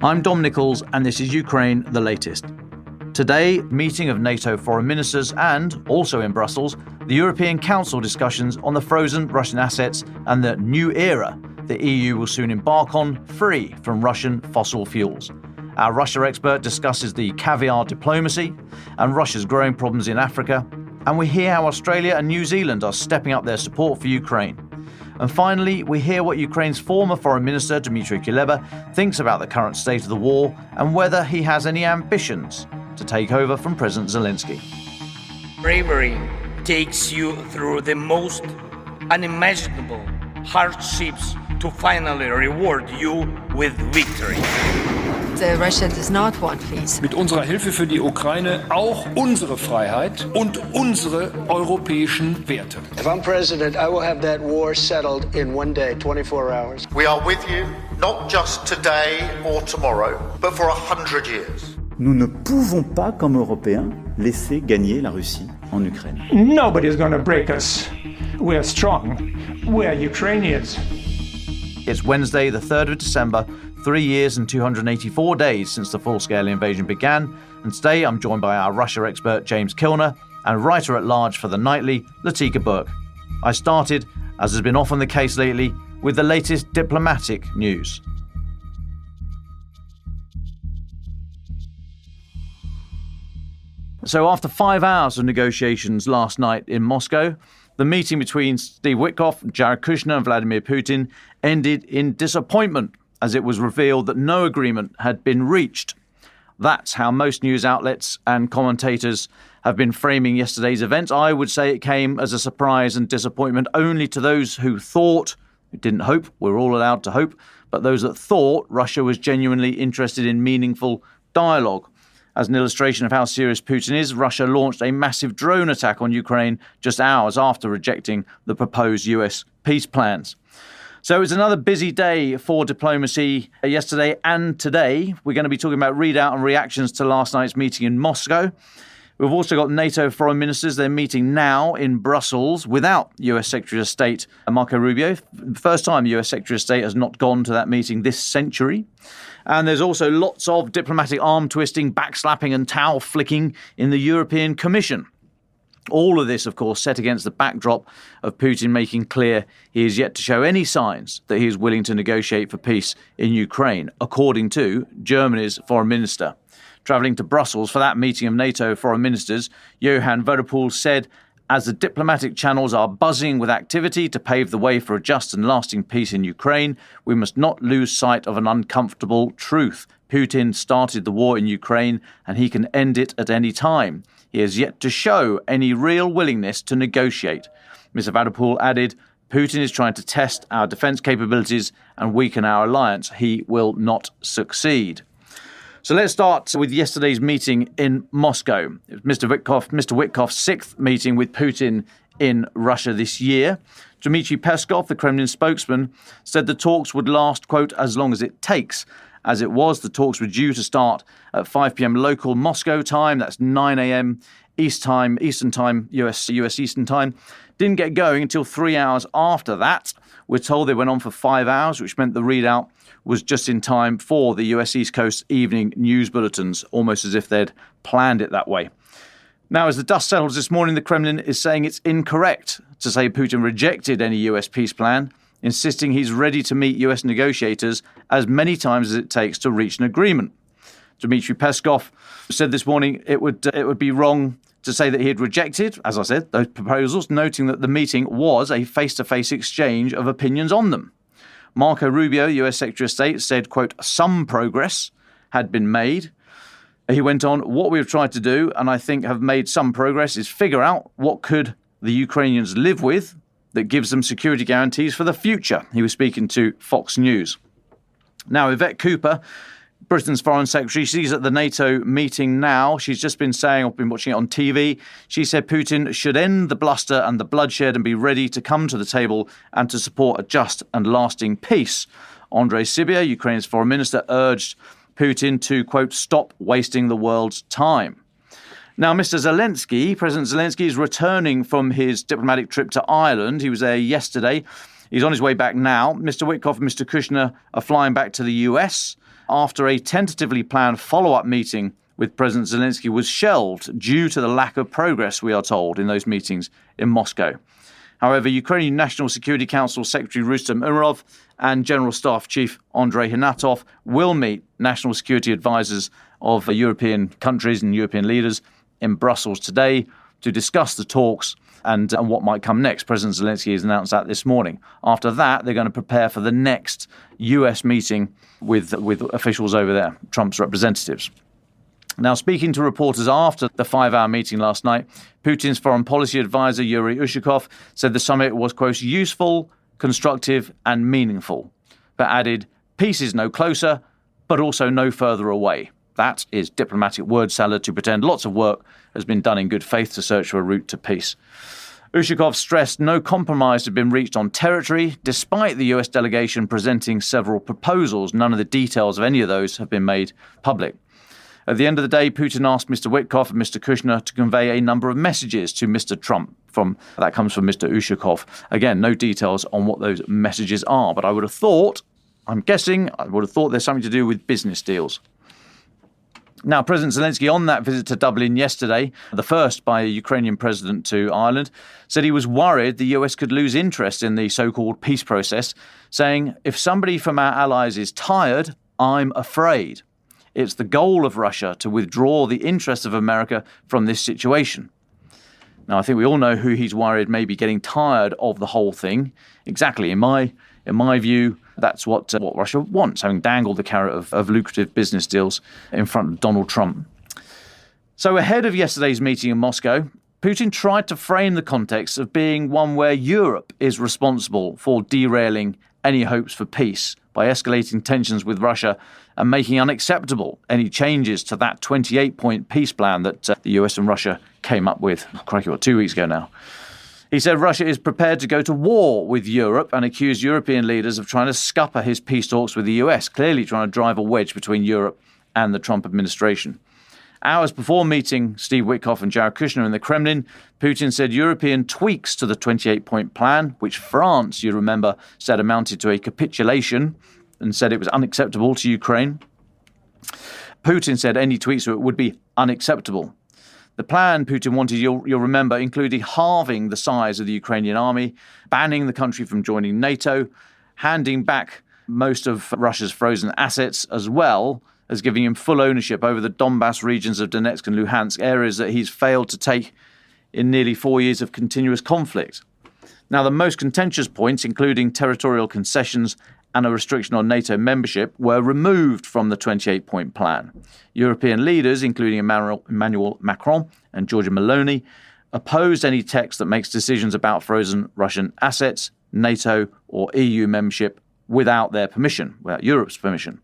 I'm Dom Nicholls, and this is Ukraine, the latest. Today, meeting of NATO Foreign Ministers and, also in Brussels, the European Council discussions on the frozen Russian assets and the new era the EU will soon embark on, free from Russian fossil fuels. Our Russia expert discusses the caviar diplomacy and Russia's growing problems in Africa, and we hear how Australia and New Zealand are stepping up their support for Ukraine. And finally, we hear what Ukraine's former Foreign Minister, Dmytro Kuleba, thinks about the current state of the war and whether he has any ambitions to take over from President Zelensky. Bravery takes you through the most unimaginable hardships to finally reward you with victory. Russia does not want peace. Mit unserer Hilfe für die Ukraine auch unsere Freiheit und unsere europäischen Werte. If I'm president, I will have that war settled in one day, 24 hours. We are with you, not just today or tomorrow, but for 100 years. Nous ne pouvons pas, comme Européens, laisser gagner la Russie en Ukraine. Nobody's going to break us. We are strong. We are Ukrainians. It's Wednesday, the 3rd of December, 3 years and 284 days since the full-scale invasion began, and today I'm joined by our Russia expert James Kilner and writer-at-large for The Nightly, Latika Burke. I started, as has been often the case lately, with the latest diplomatic news. So after 5 hours of negotiations last night in Moscow, the meeting between Steve Witkoff, Jared Kushner and Vladimir Putin ended in disappointment as it was revealed that no agreement had been reached. That's how most news outlets and commentators have been framing yesterday's events. I would say it came as a surprise and disappointment only to those who thought, who didn't hope, we're all allowed to hope, but those that thought Russia was genuinely interested in meaningful dialogue. As an illustration of how serious Putin is, Russia launched a massive drone attack on Ukraine just hours after rejecting the proposed US peace plans. So it's another busy day for diplomacy yesterday and today. We're going to be talking about readout and reactions to last night's meeting in Moscow. We've also got NATO Foreign Ministers. They're meeting now in Brussels without US Secretary of State Marco Rubio. First time US Secretary of State has not gone to that meeting this century. And there's also lots of diplomatic arm twisting, backslapping and towel flicking in the European Commission. All of this, of course, set against the backdrop of Putin making clear he is yet to show any signs that he is willing to negotiate for peace in Ukraine, according to Germany's foreign minister. Travelling to Brussels for that meeting of NATO foreign ministers, Johann Wadepool said, as the diplomatic channels are buzzing with activity to pave the way for a just and lasting peace in Ukraine, we must not lose sight of an uncomfortable truth. Putin started the war in Ukraine and he can end it at any time. He has yet to show any real willingness to negotiate. Mr. Wadepool added, Putin is trying to test our defence capabilities and weaken our alliance. He will not succeed. So let's start with yesterday's meeting in Moscow. It was Mr. Witkoff's sixth meeting with Putin in Russia this year. Dmitry Peskov, the Kremlin spokesman, said the talks would last, quote, as long as it takes. As it was, the talks were due to start at 5 p.m. local Moscow time. That's 9 a.m. Eastern time, US Eastern time. Didn't get going until 3 hours after that. We're told they went on for 5 hours, which meant the readout was just in time for the US East Coast evening news bulletins, almost as if they'd planned it that way. Now, as the dust settles this morning, the Kremlin is saying it's incorrect to say Putin rejected any US peace plan, insisting he's ready to meet US negotiators as many times as it takes to reach an agreement. Dmitry Peskov said this morning it would be wrong to say that he had rejected, as I said, those proposals, noting that the meeting was a face-to-face exchange of opinions on them. Marco Rubio, US Secretary of State, said, quote, some progress had been made. He went on, what we've tried to do, and I think have made some progress, is figure out what could the Ukrainians live with that gives them security guarantees for the future. He was speaking to Fox News. Now, Yvette Cooper, Britain's Foreign Secretary, she's at the NATO meeting now. She's just been saying, I've been watching it on TV, she said Putin should end the bluster and the bloodshed and be ready to come to the table and to support a just and lasting peace. Andrei Sybiha, Ukraine's foreign minister, urged Putin to, quote, stop wasting the world's time. Now, Mr. Zelensky, President Zelensky, is returning from his diplomatic trip to Ireland. He was there yesterday. He's on his way back now. Mr. Witkoff and Mr. Kushner are flying back to the US after a tentatively planned follow-up meeting with President Zelensky was shelved due to the lack of progress, we are told, in those meetings in Moscow. However, Ukrainian National Security Council Secretary Rustem Umerov and General Staff Chief Andrei Hinatov will meet national security advisors of European countries and European leaders in Brussels today to discuss the talks and what might come next. President Zelensky has announced that this morning. After that, they're going to prepare for the next US meeting with officials over there, Trump's representatives. Now, speaking to reporters after the 5-hour meeting last night, Putin's foreign policy advisor Yuri Ushakov said the summit was, quote, useful, constructive and meaningful, but added, peace is no closer, but also no further away. That is diplomatic word salad to pretend lots of work has been done in good faith to search for a route to peace. Ushakov stressed no compromise had been reached on territory, despite the US delegation presenting several proposals. None of the details of any of those have been made public. At the end of the day, Putin asked Mr. Witkoff and Mr. Kushner to convey a number of messages to Mr. Trump. That comes from Mr. Ushakov. Again, no details on what those messages are, but I would have thought there's something to do with business deals. Now, President Zelensky, on that visit to Dublin yesterday, the first by a Ukrainian president to Ireland, said he was worried the US could lose interest in the so-called peace process, saying, if somebody from our allies is tired, I'm afraid. It's the goal of Russia to withdraw the interests of America from this situation. Now, I think we all know who he's worried may be getting tired of the whole thing. Exactly, in my view, that's what Russia wants, having dangled the carrot of lucrative business deals in front of Donald Trump. So ahead of yesterday's meeting in Moscow, Putin tried to frame the context of being one where Europe is responsible for derailing any hopes for peace by escalating tensions with Russia and making unacceptable any changes to that 28-point peace plan that the US and Russia came up with, 2 weeks ago now. He said Russia is prepared to go to war with Europe and accused European leaders of trying to scupper his peace talks with the US, clearly trying to drive a wedge between Europe and the Trump administration. Hours before meeting Steve Witkoff and Jared Kushner in the Kremlin, Putin said European tweaks to the 28-point plan, which France, you remember, said amounted to a capitulation and said it was unacceptable to Ukraine. Putin said any tweaks to it would be unacceptable. The plan Putin wanted, you'll remember, included halving the size of the Ukrainian army, banning the country from joining NATO, handing back most of Russia's frozen assets, as well as giving him full ownership over the Donbass regions of Donetsk and Luhansk, areas that he's failed to take in nearly 4 years of continuous conflict. Now, the most contentious points, including territorial concessions and a restriction on NATO membership, were removed from the 28-point plan. European leaders, including Emmanuel Macron and Giorgia Meloni, opposed any text that makes decisions about frozen Russian assets, NATO or EU membership without their permission, without Europe's permission.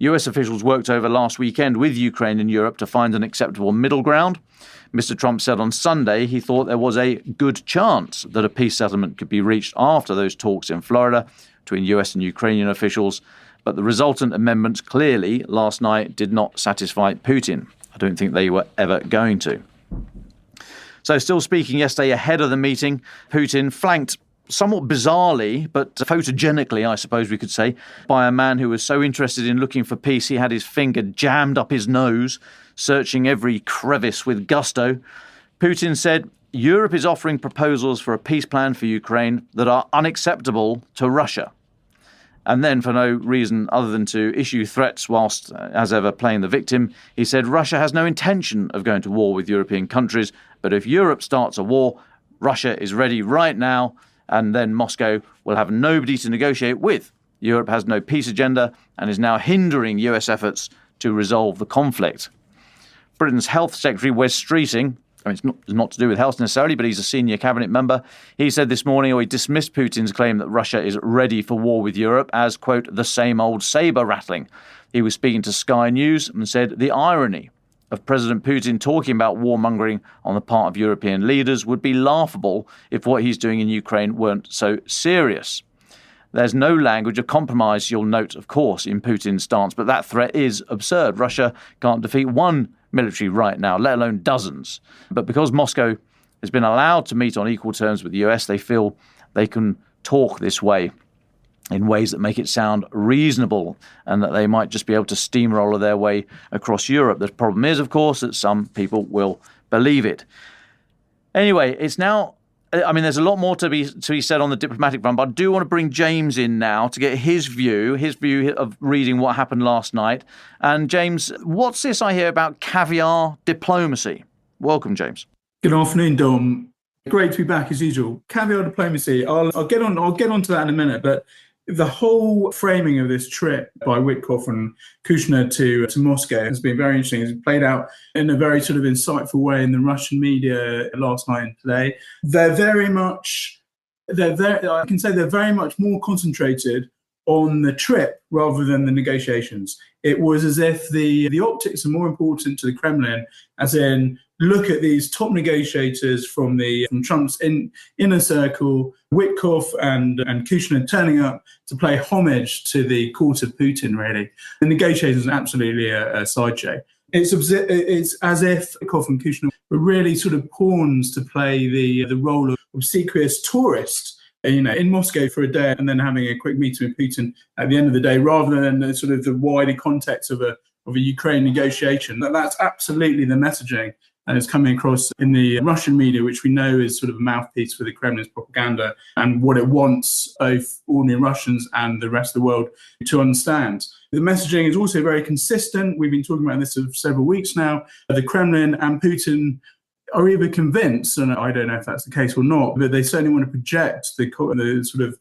US officials worked over last weekend with Ukraine and Europe to find an acceptable middle ground. Mr. Trump said on Sunday he thought there was a good chance that a peace settlement could be reached after those talks in Florida between US and Ukrainian officials, but the resultant amendments clearly last night did not satisfy Putin. I don't think they were ever going to. So still speaking yesterday ahead of the meeting, Putin flanked somewhat bizarrely, but photogenically, I suppose we could say, by a man who was so interested in looking for peace he had his finger jammed up his nose, searching every crevice with gusto. Putin said, Europe is offering proposals for a peace plan for Ukraine that are unacceptable to Russia. And then, for no reason other than to issue threats whilst, as ever, playing the victim, he said Russia has no intention of going to war with European countries, but if Europe starts a war, Russia is ready right now, and then Moscow will have nobody to negotiate with. Europe has no peace agenda and is now hindering US efforts to resolve the conflict. Britain's Health Secretary, Wes Streeting, it's not to do with health necessarily, but he's a senior cabinet member. He said this morning, he dismissed Putin's claim that Russia is ready for war with Europe as, quote, the same old saber rattling. He was speaking to Sky News and said the irony of President Putin talking about warmongering on the part of European leaders would be laughable if what he's doing in Ukraine weren't so serious. There's no language of compromise, you'll note, of course, in Putin's stance, but that threat is absurd. Russia can't defeat one military right now, let alone dozens. But because Moscow has been allowed to meet on equal terms with the US, they feel they can talk this way, in ways that make it sound reasonable and that they might just be able to steamroller their way across Europe. The problem is, of course, that some people will believe it. Anyway, it's now, I mean, there's a lot more to be said on the diplomatic front, but I do want to bring James in now to get his view of reading what happened last night. And James, what's this I hear about caviar diplomacy? Welcome, James. Good afternoon, Dom. Great to be back as usual. Caviar diplomacy. I'll get onto that in a minute, but the whole framing of this trip by Witkoff and Kushner to Moscow has been very interesting. It's played out in a very sort of insightful way in the Russian media last night and today. They're very much more concentrated on the trip rather than the negotiations. It was as if the optics are more important to the Kremlin, as in, look at these top negotiators from Trump's inner circle, Witkoff and Kushner turning up to pay homage to the court of Putin, really. The negotiators are absolutely a sideshow. It's as if Witkoff and Kushner were really sort of pawns to play the role of obsequious tourists, in Moscow for a day and then having a quick meeting with Putin at the end of the day, rather than the wider context of a Ukraine negotiation. That's absolutely the messaging. And it's coming across in the Russian media, which we know is sort of a mouthpiece for the Kremlin's propaganda and what it wants both ordinary Russians and the rest of the world to understand. The messaging is also very consistent. We've been talking about this for several weeks now. The Kremlin and Putin are either convinced, and I don't know if that's the case or not, but they certainly want to project the sort of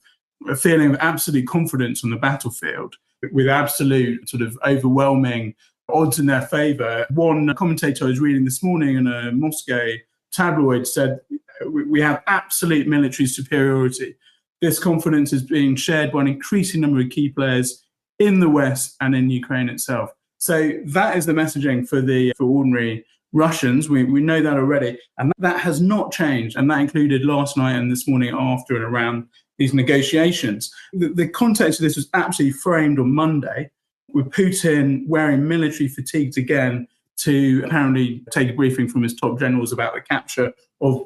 a feeling of absolute confidence on the battlefield with absolute sort of overwhelming odds in their favour. One commentator I was reading this morning in a Moscow tabloid said, we have absolute military superiority. This confidence is being shared by an increasing number of key players in the West and in Ukraine itself. So that is the messaging for ordinary Russians. We know that already. And that has not changed. And that included last night and this morning after and around these negotiations. The context of this was absolutely framed on Monday, with Putin wearing military fatigues again to apparently take a briefing from his top generals about the capture of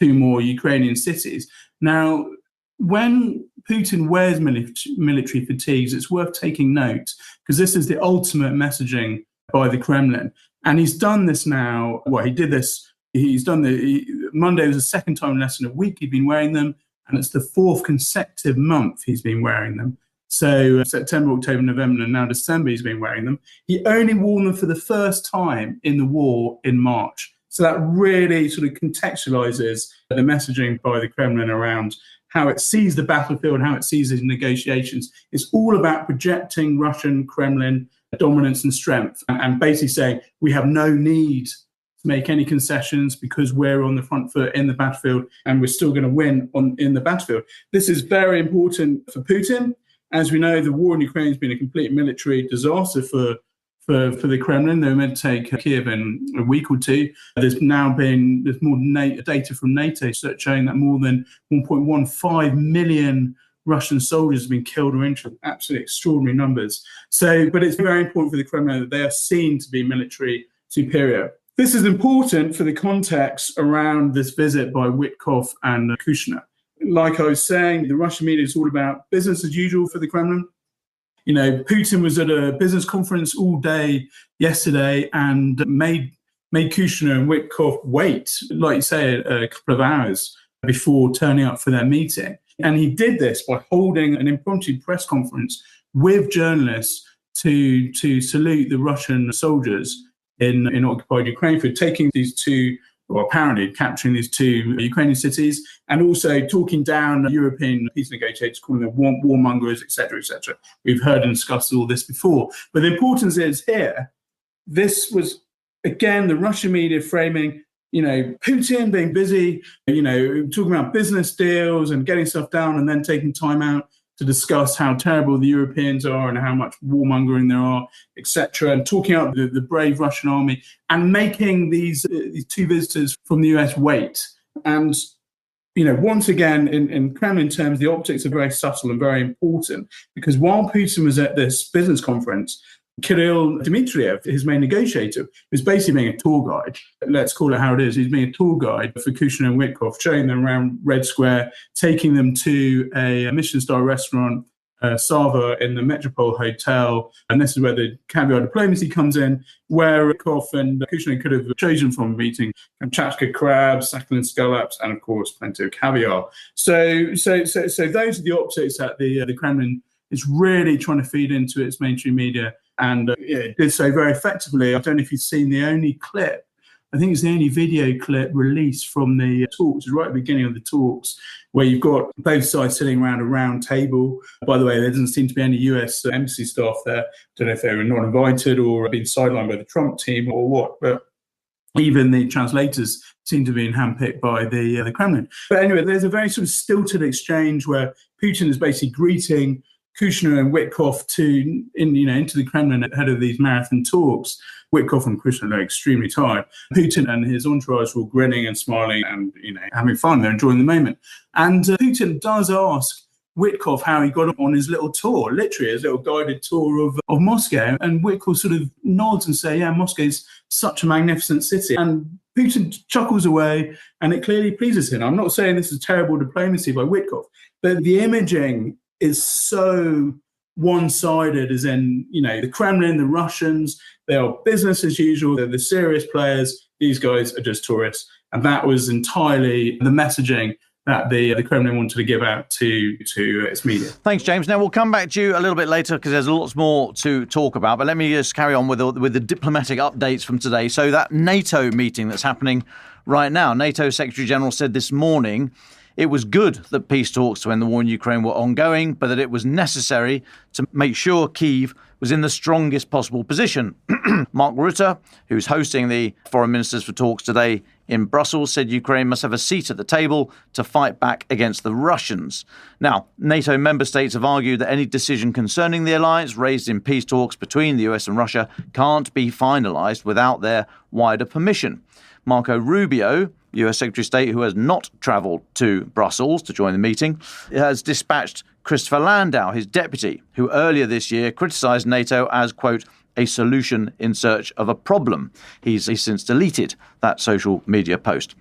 2 more Ukrainian cities. Now, when Putin wears military fatigues, it's worth taking note, because this is the ultimate messaging by the Kremlin. And he's done this now. Well, he did this. Monday was the second time in less than a week he'd been wearing them, and it's the 4th consecutive month he's been wearing them. So September, October, November, and now December he's been wearing them. He only wore them for the first time in the war in March. So that really sort of contextualizes the messaging by the Kremlin around how it sees the battlefield, how it sees these negotiations. It's all about projecting Russian Kremlin dominance and strength, and basically saying we have no need to make any concessions because we're on the front foot in the battlefield and we're still going to win in the battlefield. This is very important for Putin. As we know, the war in Ukraine has been a complete military disaster for the Kremlin. They were meant to take Kiev in a week or two. There's more data from NATO showing that more than 1.15 million Russian soldiers have been killed or injured. Absolutely extraordinary numbers. But it's very important for the Kremlin that they are seen to be military superior. This is important for the context around this visit by Witkoff and Kushner. Like I was saying, the Russian media is all about business as usual for the Kremlin. Putin was at a business conference all day yesterday and made Kushner and Witkoff wait, like you say, a couple of hours before turning up for their meeting. And he did this by holding an impromptu press conference with journalists to salute the Russian soldiers in occupied Ukraine for taking these 2, or apparently capturing these 2 Ukrainian cities, and also talking down European peace negotiators, calling them warmongers, etc., etc. We've heard and discussed all this before. But the importance is here, this was, again, the Russian media framing, Putin being busy, talking about business deals and getting stuff done, and then taking time out to discuss how terrible the Europeans are and how much warmongering there are, etc., and talking about the brave Russian army, and making these 2 visitors from the US wait. And, once again, in Kremlin terms, the optics are very subtle and very important, because while Putin was at this business conference, Kirill Dmitriev, his main negotiator, was basically being a tour guide. Let's call it how it is. He's being a tour guide for Kushner and Witkoff, showing them around Red Square, taking them to a Michelin-star restaurant, Sava, in the Metropole Hotel. And this is where the caviar diplomacy comes in, where Witkoff and Kushner could have chosen from a meeting Kamchatka crabs, Sakhalin scallops, and of course, plenty of caviar. So those are the optics that the Kremlin is really trying to feed into its mainstream media. And it did so very effectively. I don't know if you've seen the only clip. I think it's the only video clip released from the talks, right at the beginning of the talks, where you've got both sides sitting around a round table. By the way, there doesn't seem to be any US embassy staff there. Don't know if they were not invited or been sidelined by the Trump team or what, but even the translators seem to be handpicked by the Kremlin. But anyway, there's a very sort of stilted exchange where Putin is basically greeting Kushner and Witkoff into the Kremlin ahead of these marathon talks. Witkoff and Kushner are extremely tired. Putin and his entourage were grinning and smiling and having fun. They're enjoying the moment. And Putin does ask Witkoff how he got on his little tour, literally his little guided tour of Moscow. And Witkoff sort of nods and says, yeah, Moscow's such a magnificent city. And Putin chuckles away, and it clearly pleases him. I'm not saying this is terrible diplomacy by Witkoff, but the imaging is so one-sided, as in, the Kremlin, the Russians, they are business as usual, they're the serious players, these guys are just tourists. And that was entirely the messaging that the Kremlin wanted to give out to its media. Thanks, James. Now, we'll come back to you a little bit later because there's lots more to talk about, but let me just carry on with the diplomatic updates from today. So that NATO meeting that's happening right now, NATO Secretary General said this morning it was good that peace talks to end the war in Ukraine were ongoing, but that it was necessary to make sure Kyiv was in the strongest possible position. Mark Rutte, who's hosting the foreign ministers for talks today in Brussels, said Ukraine must have a seat at the table to fight back against the Russians. Now, NATO member states have argued that any decision concerning the alliance raised in peace talks between the US and Russia can't be finalised without their wider permission. Marco Rubio, US Secretary of State, who has not travelled to Brussels to join the meeting, has dispatched Christopher Landau, his deputy, who earlier this year criticised NATO as, quote, a solution in search of a problem. He's since deleted that social media post.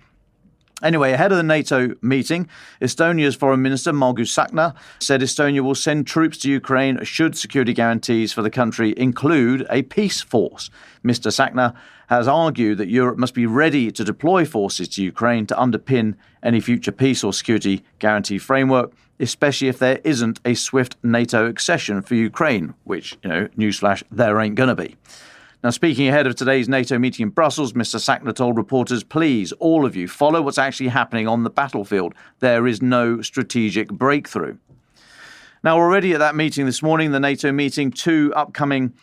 Anyway, ahead of the NATO meeting, Estonia's Foreign Minister Margus Tsahkna said Estonia will send troops to Ukraine should security guarantees for the country include a peace force. Mr. Tsahkna has argued that Europe must be ready to deploy forces to Ukraine to underpin any future peace or security guarantee framework, especially if there isn't a swift NATO accession for Ukraine, which, newsflash, there ain't going to be. Now, speaking ahead of today's NATO meeting in Brussels, Mr. Tsahkna told reporters, please, all of you, follow what's actually happening on the battlefield. There is no strategic breakthrough. Now, already at that meeting this morning, the NATO meeting, 2 upcoming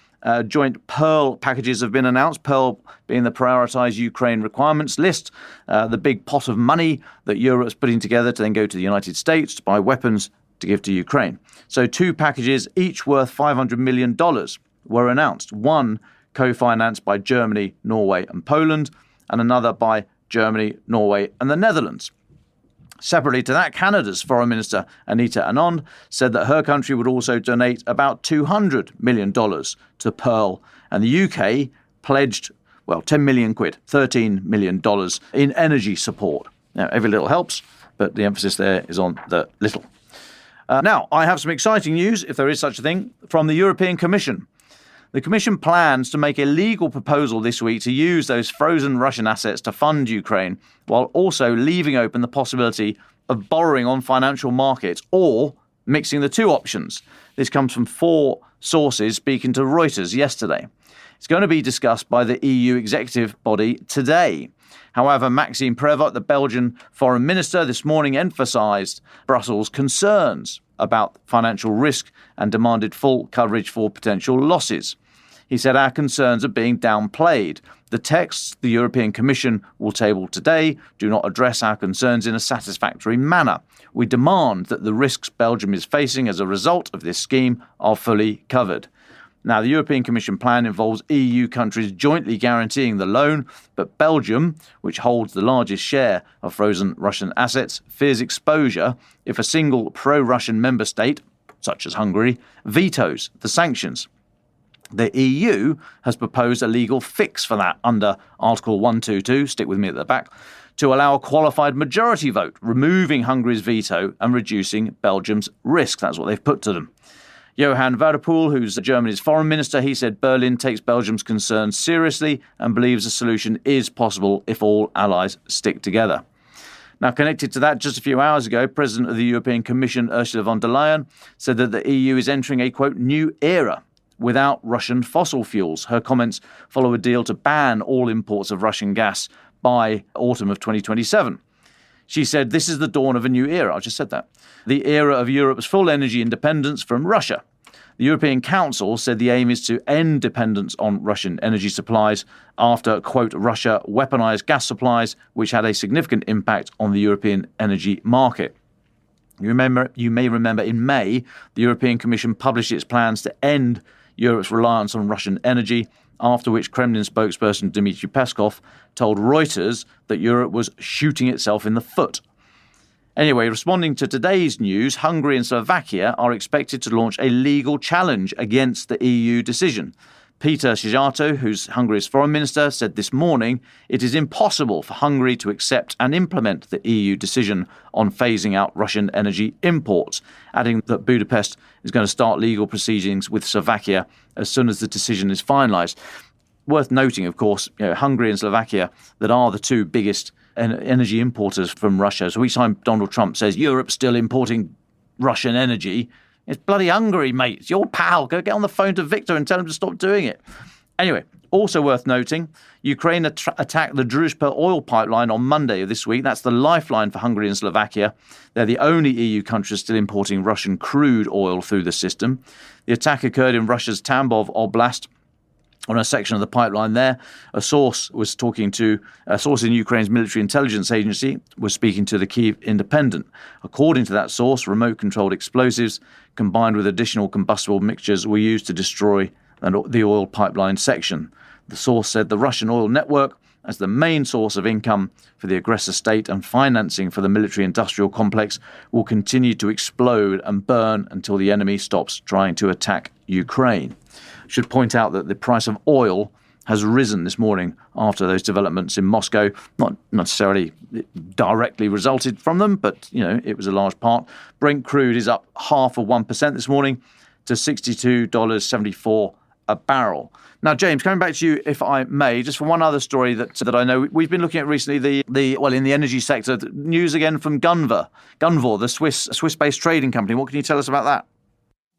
joint Pearl packages have been announced, Pearl being the prioritised Ukraine requirements list, the big pot of money that Europe's putting together to then go to the United States to buy weapons to give to Ukraine. So 2 packages, each worth $500 million, were announced. One co-financed by Germany, Norway and Poland, and another by Germany, Norway and the Netherlands. Separately to that, Canada's Foreign Minister Anita Anand said that her country would also donate about $200 million to Pearl, and the UK pledged, 10 million quid, $13 million in energy support. Now, every little helps, but the emphasis there is on the little. Now, I have some exciting news, if there is such a thing, from the European Commission. The Commission plans to make a legal proposal this week to use those frozen Russian assets to fund Ukraine, while also leaving open the possibility of borrowing on financial markets or mixing the 2 options. This comes from 4 sources speaking to Reuters yesterday. It's going to be discussed by the EU executive body today. However, Maxime Prévost, the Belgian foreign minister, this morning emphasised Brussels' concerns about financial risk and demanded full coverage for potential losses. He said our concerns are being downplayed. The texts the European Commission will table today do not address our concerns in a satisfactory manner. We demand that the risks Belgium is facing as a result of this scheme are fully covered. Now, the European Commission plan involves EU countries jointly guaranteeing the loan, but Belgium, which holds the largest share of frozen Russian assets, fears exposure if a single pro-Russian member state, such as Hungary, vetoes the sanctions. The EU has proposed a legal fix for that under Article 122, stick with me at the back, to allow a qualified majority vote, removing Hungary's veto and reducing Belgium's risk. That's what they've put to them. Johann Wadepool, who's Germany's foreign minister, he said Berlin takes Belgium's concerns seriously and believes a solution is possible if all allies stick together. Now, connected to that, just a few hours ago, President of the European Commission, Ursula von der Leyen, said that the EU is entering a, quote, new era without Russian fossil fuels. Her comments follow a deal to ban all imports of Russian gas by autumn of 2027. She said, this is the dawn of a new era. I just said that. The era of Europe's full energy independence from Russia. The European Council said the aim is to end dependence on Russian energy supplies after, quote, Russia weaponized gas supplies, which had a significant impact on the European energy market. You may remember in May, the European Commission published its plans to end Europe's reliance on Russian energy, after which Kremlin spokesperson Dmytro Kuleba told Reuters that Europe was shooting itself in the foot. Anyway, responding to today's news, Hungary and Slovakia are expected to launch a legal challenge against the EU decision. Peter Szijjártó, who's Hungary's foreign minister, said this morning it is impossible for Hungary to accept and implement the EU decision on phasing out Russian energy imports, adding that Budapest is going to start legal proceedings with Slovakia as soon as the decision is finalised. Worth noting, of course, Hungary and Slovakia that are the two biggest energy importers from Russia. So each time Donald Trump says Europe's still importing Russian energy, it's bloody Hungary, mate. It's your pal. Go get on the phone to Victor and tell him to stop doing it. Anyway, also worth noting, Ukraine attacked the Druzhba oil pipeline on Monday of this week. That's the lifeline for Hungary and Slovakia. They're the only EU countries still importing Russian crude oil through the system. The attack occurred in Russia's Tambov Oblast, on a section of the pipeline there. A source in Ukraine's military intelligence agency was speaking to the Kyiv Independent. According to that source, remote-controlled explosives combined with additional combustible mixtures were used to destroy the oil pipeline section. The source said the Russian oil network, as the main source of income for the aggressor state and financing for the military-industrial complex, will continue to explode and burn until the enemy stops trying to attack Ukraine. Should point out that the price of oil has risen this morning after those developments in Moscow. Not necessarily directly resulted from them, but, it was a large part. Brent crude is up 0.5% this morning to $62.74 a barrel. Now, James, coming back to you, if I may, just for one other story that I know we've been looking at recently, in the energy sector, the news again from Gunvor, the Swiss-based trading company. What can you tell us about that?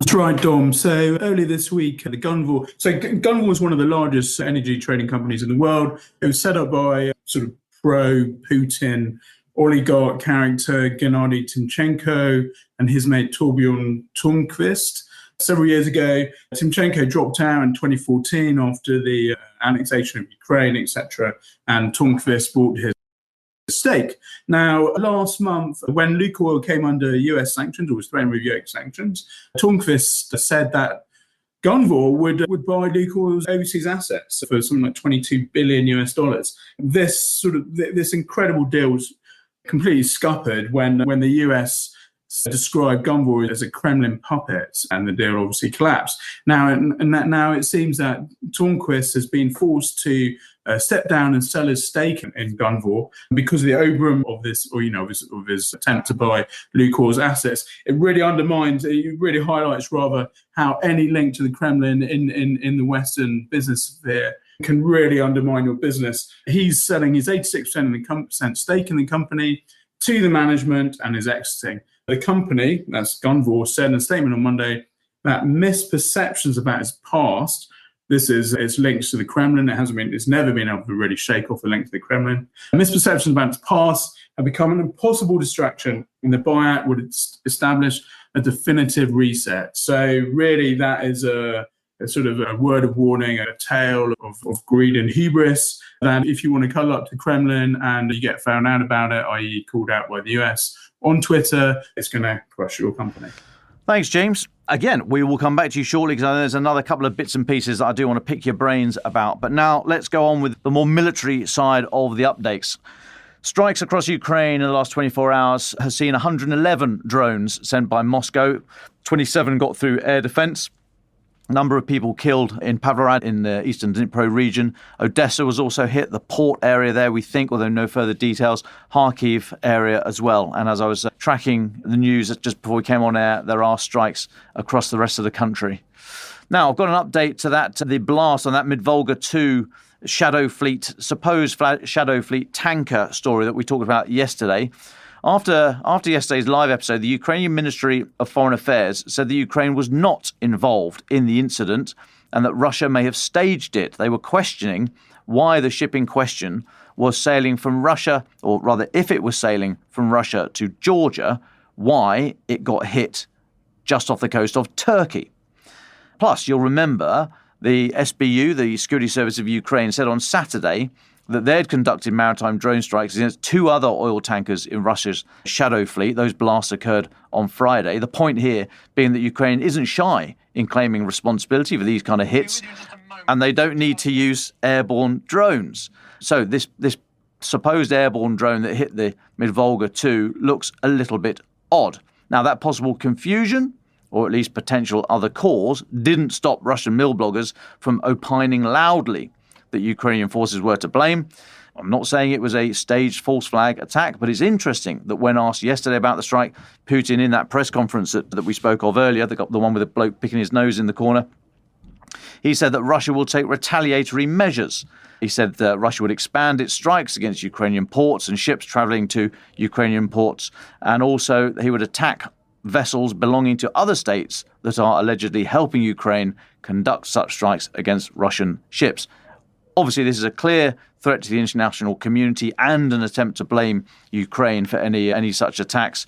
That's right, Dom. So earlier this week, Gunvor was one of the largest energy trading companies in the world. It was set up by a sort of pro-Putin oligarch character, Gennady Timchenko, and his mate Torbjörn Törnqvist. Several years ago, Timchenko dropped out in 2014 after the annexation of Ukraine, etc., and Törnqvist bought his stake. Now, last month, when Lukoil came under US sanctions, or was threatened with US sanctions, Törnqvist said that Gunvor would buy Lukoil's overseas assets for something like $22 billion US. This incredible deal was completely scuppered when the US described Gunvor as a Kremlin puppet, and the deal obviously collapsed. Now it seems that Törnqvist has been forced to step down and sell his stake in Gunvor because of the obrum of this, of his attempt to buy Lukoil's assets. It really highlights how any link to the Kremlin in the Western business sphere can really undermine your business. He's selling his 86% stake in the company to the management and is exiting. The company, that's Gunvor, said in a statement on Monday that misperceptions about its past, its links to the Kremlin, it's never been able to really shake off the link to the Kremlin. Misperceptions about its past have become an impossible distraction, and the buyout would establish a definitive reset. So really that is a sort of a word of warning, a tale of greed and hubris, that if you want to cuddle up to the Kremlin and you get found out about it, i.e. called out by the US on Twitter, it's going to crush your company. Thanks, James. Again, we will come back to you shortly because there's another couple of bits and pieces that I do want to pick your brains about. But now let's go on with the more military side of the updates. Strikes across Ukraine in the last 24 hours has seen 111 drones sent by Moscow. 27 got through air defense. Number of people killed in Pavlograd in the eastern Dnipro region. Odessa was also hit, the port area there, we think, although no further details. Kharkiv area as well. And as I was tracking the news just before we came on air, there are strikes across the rest of the country. Now, I've got an update to that, the blast on that Mid-Volga 2 supposed Shadow Fleet tanker story that we talked about yesterday. After yesterday's live episode, the Ukrainian Ministry of Foreign Affairs said that Ukraine was not involved in the incident and that Russia may have staged it. They were questioning why the ship in question was sailing from Russia, or rather, if it was sailing from Russia to Georgia, why it got hit just off the coast of Turkey. Plus, you'll remember the SBU, the Security Service of Ukraine, said on Saturday that they had conducted maritime drone strikes against 2 other oil tankers in Russia's Shadow Fleet. Those blasts occurred on Friday. The point here being that Ukraine isn't shy in claiming responsibility for these kind of hits, and they don't need to use airborne drones. So this supposed airborne drone that hit the Mid-Volga 2 looks a little bit odd. Now, that possible confusion, or at least potential other cause, didn't stop Russian mill bloggers from opining loudly that Ukrainian forces were to blame. I'm not saying it was a staged false flag attack, but it's interesting that when asked yesterday about the strike, Putin, in that press conference that we spoke of earlier, the one with the bloke picking his nose in the corner, he said that Russia will take retaliatory measures. He said that Russia would expand its strikes against Ukrainian ports and ships travelling to Ukrainian ports, and also he would attack vessels belonging to other states that are allegedly helping Ukraine conduct such strikes against Russian ships. Obviously, this is a clear threat to the international community and an attempt to blame Ukraine for any such attacks.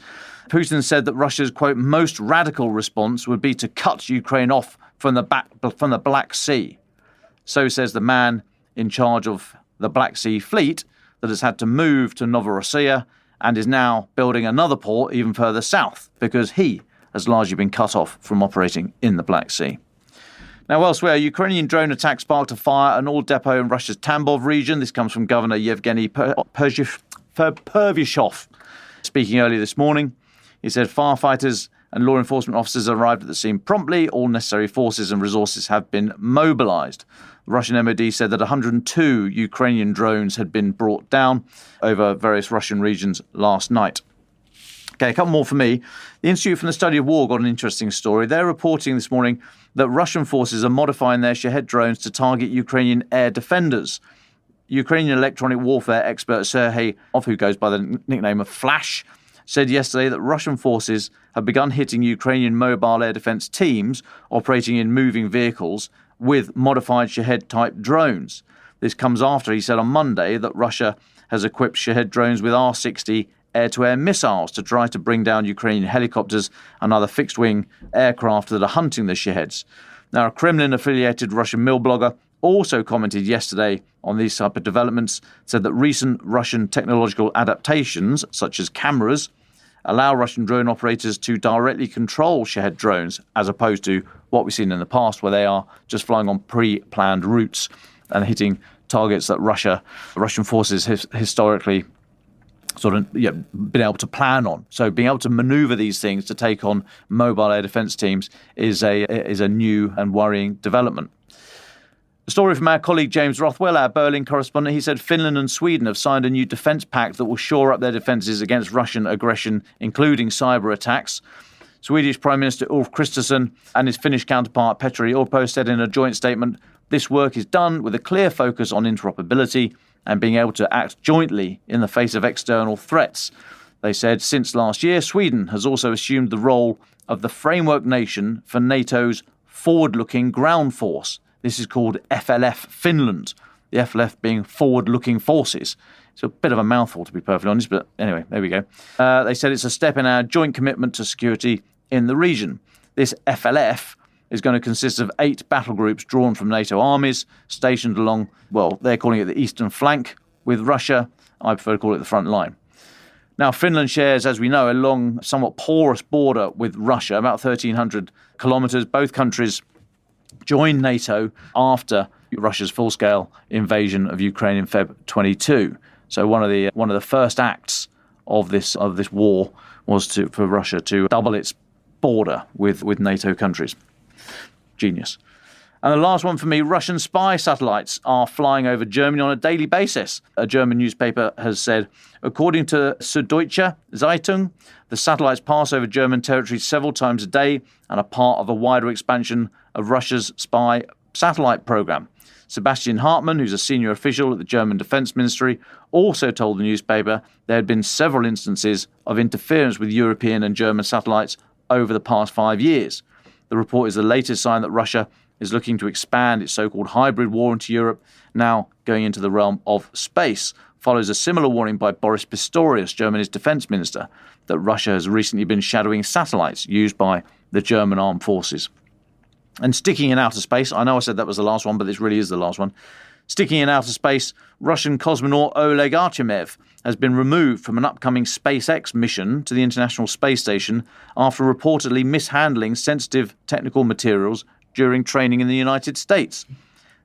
Putin said that Russia's, quote, most radical response would be to cut Ukraine off from the Black Sea. So says the man in charge of the Black Sea fleet that has had to move to Novorossiya and is now building another port even further south because he has largely been cut off from operating in the Black Sea. Now, elsewhere, Ukrainian drone attack sparked a fire at an oil depot in Russia's Tambov region. This comes from Governor Yevgeny Pervyshov. Speaking earlier this morning, he said firefighters and law enforcement officers arrived at the scene promptly. All necessary forces and resources have been mobilized. The Russian MOD said that 102 Ukrainian drones had been brought down over various Russian regions last night. Okay, a couple more for me. The Institute for the Study of War got an interesting story. They're reporting this morning that Russian forces are modifying their Shahed drones to target Ukrainian air defenders. Ukrainian electronic warfare expert Sergei, who goes by the nickname of Flash, said yesterday that Russian forces have begun hitting Ukrainian mobile air defense teams operating in moving vehicles with modified Shahed-type drones. This comes after he said on Monday that Russia has equipped Shahed drones with R-60 air-to-air missiles to try to bring down Ukrainian helicopters and other fixed-wing aircraft that are hunting the Shaheds. Now, a Kremlin-affiliated Russian mill blogger also commented yesterday on these type of developments, said that recent Russian technological adaptations, such as cameras, allow Russian drone operators to directly control Shahed drones, as opposed to what we've seen in the past, where they are just flying on pre-planned routes and hitting targets that Russian forces historically been able to plan on. So being able to maneuver these things to take on mobile air defense teams is a new and worrying development. A story from our colleague James Rothwell, our Berlin correspondent. He said Finland and Sweden have signed a new defence pact that will shore up their defences against Russian aggression, including cyber attacks. Swedish Prime Minister Ulf Kristersson and his Finnish counterpart Petteri Orpo said in a joint statement, this work is done with a clear focus on interoperability and being able to act jointly in the face of external threats. They said since last year, Sweden has also assumed the role of the framework nation for NATO's forward-looking ground force. This is called FLF Finland, the FLF being forward-looking forces. It's a bit of a mouthful, to be perfectly honest, but anyway, there we go. They said it's a step in our joint commitment to security in the region. This FLF is going to consist of 8 battle groups drawn from NATO armies, stationed along, well, they're calling it the eastern flank with Russia. I prefer to call it the front line. Now, Finland shares, as we know, a long, somewhat porous border with Russia, about 1,300 kilometres. Both countries joined NATO after Russia's full-scale invasion of Ukraine in Feb 22. So one of the first acts of this war was for Russia to double its border with NATO countries. Genius. And the last one for me, Russian spy satellites are flying over Germany on a daily basis. A German newspaper has said, according to Süddeutsche Zeitung, the satellites pass over German territory several times a day and are part of a wider expansion of Russia's spy satellite program. Sebastian Hartmann, who's a senior official at the German Defence Ministry, also told the newspaper there had been several instances of interference with European and German satellites over the past 5 years. The report is the latest sign that Russia is looking to expand its so-called hybrid war into Europe, now going into the realm of space. Follows a similar warning by Boris Pistorius, Germany's defence minister, that Russia has recently been shadowing satellites used by the German armed forces. And sticking in outer space, I know I said that was the last one, but this really is the last one. Sticking in outer space, Russian cosmonaut Oleg Artyemev has been removed from an upcoming SpaceX mission to the International Space Station after reportedly mishandling sensitive technical materials during training in the United States.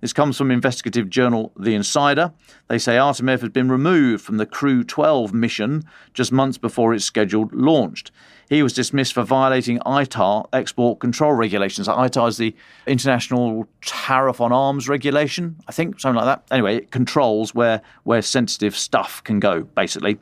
This comes from investigative journal The Insider. They say Artyemev has been removed from the Crew 12 mission just months before its scheduled launched. He was dismissed for violating ITAR export control regulations. ITAR is the International Tariff on Arms Regulation, I think, something like that. Anyway, it controls where sensitive stuff can go, basically.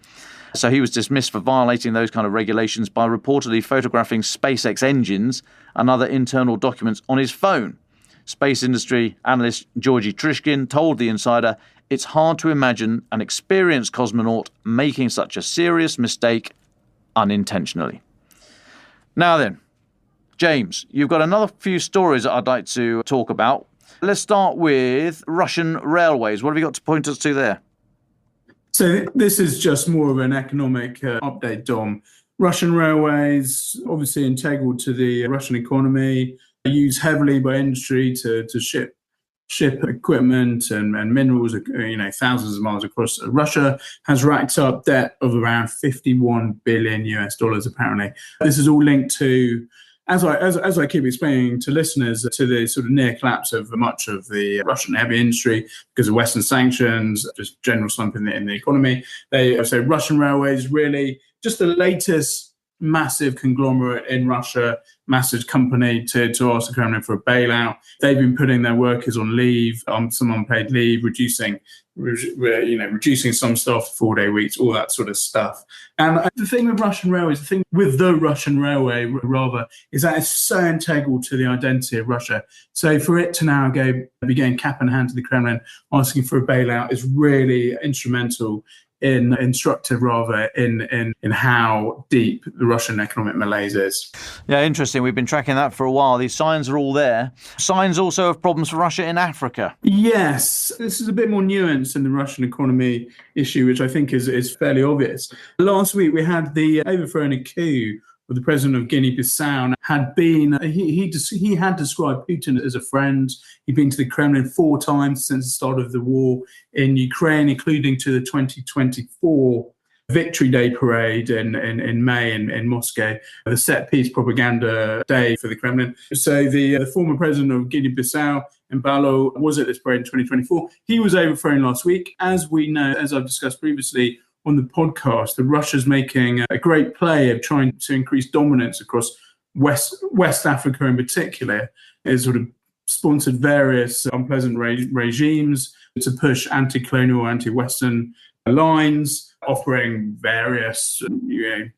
So he was dismissed for violating those kind of regulations by reportedly photographing SpaceX engines and other internal documents on his phone. Space industry analyst Georgy Trishkin told The Insider, it's hard to imagine an experienced cosmonaut making such a serious mistake unintentionally. Now then, James, you've got another few stories that I'd like to talk about. Let's start with Russian railways. What have you got to point us to there? So this is just more of an economic update, Dom. Russian railways, obviously integral to the Russian economy, used heavily by industry to ship equipment and minerals, thousands of miles across. Russia has racked up debt of around $51 billion apparently. This is all linked to, as I keep explaining to listeners, to the sort of near collapse of much of the Russian heavy industry because of Western sanctions, just general slump in the economy. They say Russian railways really just the latest massive conglomerate in Russia, massive company to ask the Kremlin for a bailout. They've been putting their workers on leave, some unpaid leave, reducing some staff to 4-day weeks, all that sort of stuff. And the thing with Russian railways, the thing with the Russian railway rather, is that it's so integral to the identity of Russia. So for it to now be going cap in hand to the Kremlin, asking for a bailout is really instrumental instructive rather in how deep the Russian economic malaise is. Yeah, interesting. We've been tracking that for a while. These signs are all there. Signs also of problems for Russia in Africa. Yes, this is a bit more nuanced in the Russian economy issue, which I think is fairly obvious. Last week we had the overthrown a coup of the president of Guinea-Bissau. He had described Putin as a friend. He'd been to the Kremlin 4 times since the start of the war in Ukraine, including to the 2024 Victory Day parade in May in Moscow, the set-piece propaganda day for the Kremlin. So the former president of Guinea-Bissau, Mbalo, was at this parade in 2024. He was overthrown last week. As we know, as I've discussed previously on the podcast, that Russia's making a great play of trying to increase dominance across West Africa in particular. It's sort of sponsored various unpleasant regimes to push anti-colonial, anti-Western lines, offering various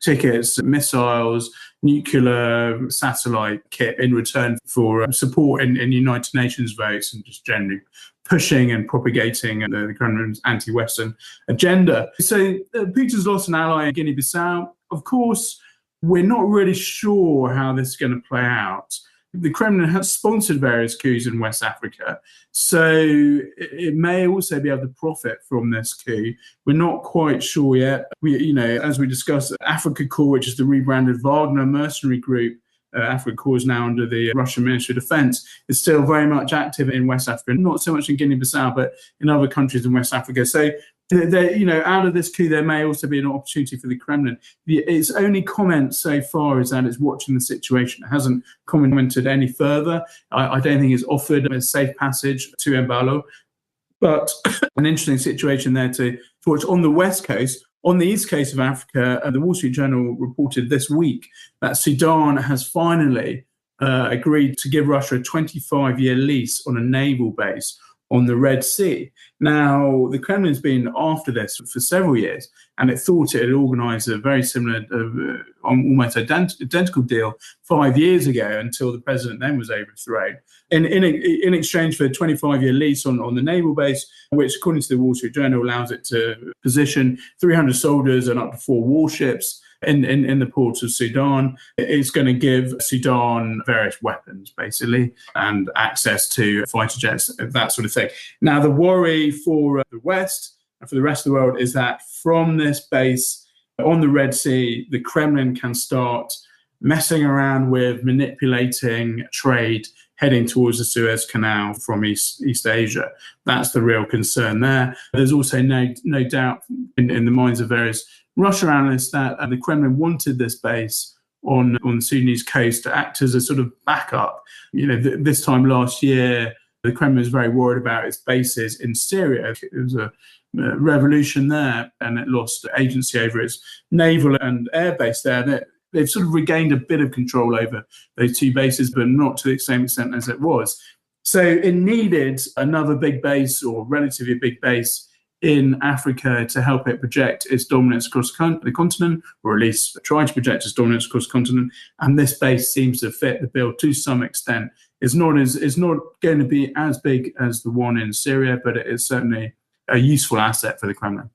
tickets, missiles, nuclear satellite kit in return for support in United Nations votes, and just generally pushing and propagating the Kremlin's anti-Western agenda. So Putin's lost an ally in Guinea-Bissau. Of course, we're not really sure how this is going to play out. The Kremlin has sponsored various coups in West Africa, so it may also be able to profit from this coup. We're not quite sure yet. As we discussed, Africa Corps, which is the rebranded Wagner mercenary group, Africa Corps is now under the Russian Ministry of Defense, is still very much active in West Africa, not so much in Guinea-Bissau, but in other countries in West Africa. So, out of this coup, there may also be an opportunity for the Kremlin. Its only comment so far is that it's watching the situation. It hasn't commented any further. I don't think it's offered a safe passage to Mbalo, but an interesting situation there to watch on the West Coast. On the east coast of Africa, the Wall Street Journal reported this week that Sudan has finally agreed to give Russia a 25-year lease on a naval base on the Red Sea. Now, the Kremlin's been after this for several years, and it thought it had organised a very similar, almost identical deal 5 years ago until the president then was overthrown. In exchange for a 25-year lease on the naval base, which, according to the Wall Street Journal, allows it to position 300 soldiers and up to 4 warships in the ports of Sudan. It's going to give Sudan various weapons, basically, and access to fighter jets, that sort of thing. Now, the worry for the West and for the rest of the world is that from this base on the Red Sea, the Kremlin can start messing around with manipulating trade heading towards the Suez Canal from East Asia. That's the real concern there. There's also no doubt in the minds of various Russia analysts that the Kremlin wanted this base on the Sudanese coast to act as a sort of backup. This time last year, the Kremlin was very worried about its bases in Syria. It was a revolution there, and it lost agency over its naval and air base there. They've sort of regained a bit of control over those 2 bases, but not to the same extent as it was. So it needed another big base, or relatively big base, in Africa to help it project its dominance across the continent, or at least try to project its dominance across the continent. And this base seems to fit the bill to some extent. It's not going to be as big as the one in Syria, but it is certainly a useful asset for the Kremlin.